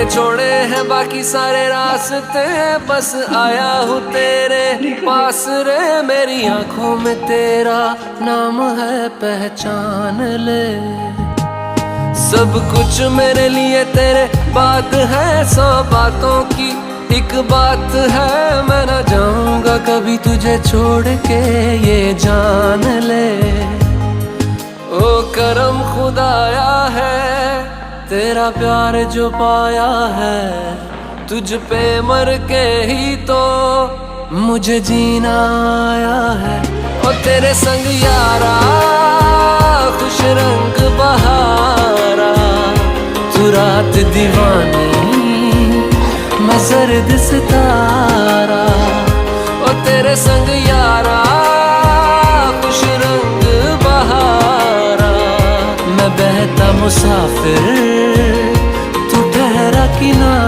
मैंने छोड़े हैं बाकी सारे रास्ते, बस आया हूँ तेरे पास रे। मेरी आंखों में तेरा नाम है, पहचान ले। सब कुछ मेरे लिए तेरे बात है, 100 बातों की एक बात है। मैं ना जाऊंगा कभी तुझे छोड़ के, ये जान ले। ओ करम खुदाया है तेरा प्यार जो पाया है, तुझ पे मर के ही तो मुझे जीना आया है। ओ तेरे संग यारा खुश रंग बहारा, तू रात दीवानी मैं सर्द सितारा। ओ तेरे संग यारा खुश रंग बहारा, मैं बहता मुसाफिर तू ठहरा किनारा।